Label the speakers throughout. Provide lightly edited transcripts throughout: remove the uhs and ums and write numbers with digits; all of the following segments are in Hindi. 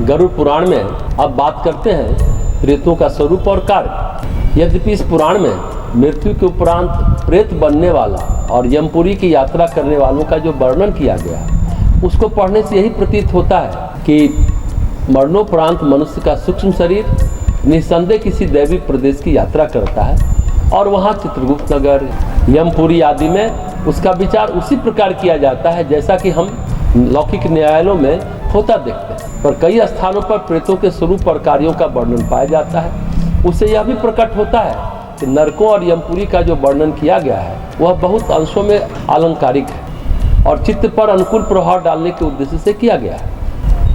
Speaker 1: गरुड़ पुराण में अब बात करते हैं प्रेतों का स्वरूप और कार्य। यद्यपि इस पुराण में मृत्यु के उपरांत प्रेत बनने वाला और यमपुरी की यात्रा करने वालों का जो वर्णन किया गया, उसको पढ़ने से यही प्रतीत होता है कि मरणोपरांत मनुष्य का सूक्ष्म शरीर निस्संदेह किसी दैवी प्रदेश की यात्रा करता है और वहाँ चित्रगुप्त नगर, यमपुरी आदि में उसका विचार उसी प्रकार किया जाता है जैसा कि हम लौकिक न्यायालयों में होता देखते हैं। पर कई स्थानों पर प्रेतों के स्वरूप और कार्यों का वर्णन पाया जाता है। उससे यह भी प्रकट होता है कि नरकों और यमपुरी का जो वर्णन किया गया है वह बहुत अंशों में अलंकारिक है और चित्त पर अनुकूल प्रभाव डालने के उद्देश्य से किया गया है।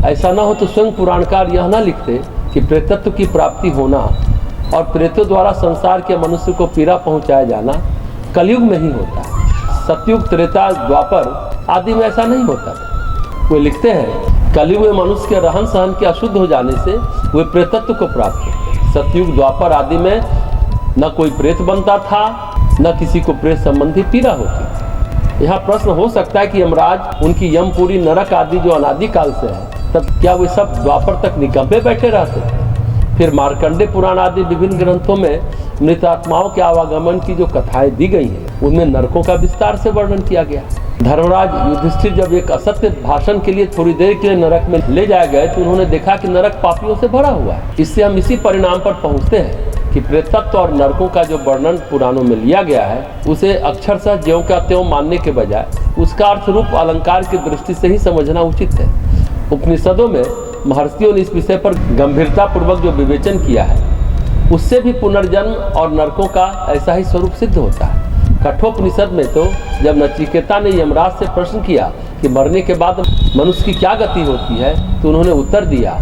Speaker 1: ऐसा न हो तो स्वयं पुराणकार यह न लिखते कि प्रेतत्व की प्राप्ति होना और प्रेतों द्वारा संसार के मनुष्य को पीड़ा पहुंचाया जाना कलयुग में ही होता है। सतयुग, त्रेता, द्वापर आदि में ऐसा नहीं होता था। वे लिखते हैं कलयुग में मनुष्य के रहन सहन के अशुद्ध हो जाने से वे प्रेतत्व को प्राप्त होते। सतयुग, द्वापर आदि में न कोई प्रेत बनता था, न किसी को प्रेत संबंधी पीड़ा होती। यहाँ प्रश्न हो सकता है कि यमराज, उनकी यमपुरी, नरक आदि जो अनादिकाल से है, तब क्या वे सब द्वापर तक निकम्मे बैठे रहते थे? फिर मार्कंडे पुराण आदि विभिन्न ग्रंथों में मृत आत्माओं के आवागमन की जो कथाएं दी गई हैं, उनमें नरकों का विस्तार से वर्णन किया गया। धर्मराज युधिष्ठिर जब एक असत्य भाषण के लिए थोड़ी देर के लिए नरक में ले जाए गए तो उन्होंने देखा कि नरक पापियों से भरा हुआ है। इससे हम इसी परिणाम पर पहुंचते हैं कि प्रेतत्व और नरकों का जो वर्णन पुराणों में लिया गया है, उसे अक्षरशः ज्यों का त्यों मानने के बजाय उसका अर्थ रूप अलंकार की दृष्टि से ही समझना उचित है। उपनिषदों में महर्षियों ने इस विषय पर गंभीरता पूर्वक जो विवेचन किया है, उससे भी पुनर्जन्म और नरकों का ऐसा ही स्वरूप सिद्ध होता है। कठोपनिषद में तो जब नचिकेता ने यमराज से प्रश्न किया कि मरने के बाद मनुष्य की क्या गति होती है, तो उन्होंने उत्तर दिया,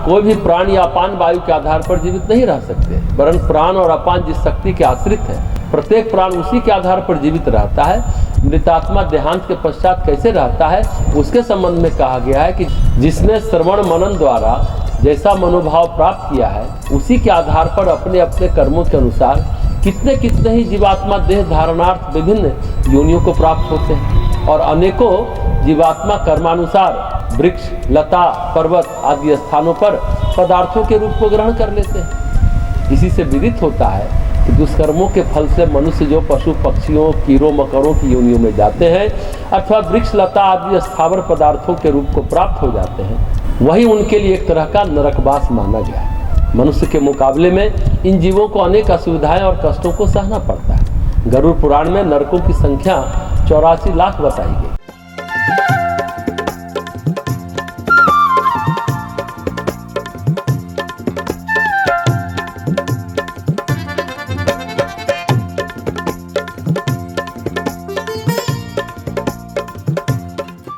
Speaker 1: कोई भी प्राण या अपान वायु के आधार पर जीवित नहीं रह सकते, वरन प्राण और अपान जिस शक्ति के आश्रित है, प्रत्येक प्राण उसी के आधार पर जीवित रहता है। मृतात्मा देहांत के पश्चात कैसे रहता है, उसके संबंध में कहा गया है कि जिसने श्रवण मनन द्वारा जैसा मनोभाव प्राप्त किया है, उसी के आधार पर अपने अपने कर्मों के अनुसार कितने कितने ही जीवात्मा देह धारणार्थ विभिन्न योनियों को प्राप्त होते हैं और अनेकों जीवात्मा कर्मानुसार वृक्ष, लता, पर्वत आदि स्थानों पर पदार्थों के रूप को ग्रहण कर लेते हैं। इसी से विदित होता है कि दुष्कर्मों के फल से मनुष्य जो पशु पक्षियों, कीड़ों मकड़ों की योनियों में जाते हैं अथवा वृक्ष, लता आदि स्थावर पदार्थों के रूप को प्राप्त हो जाते हैं, वही उनके लिए एक तरह का नरकवास माना गया है। मनुष्य के मुकाबले में इन जीवों को अनेक असुविधाएं और कष्टों को सहना पड़ता है। गरुड़ पुराण में नरकों की संख्या 84 लाख बताई गई।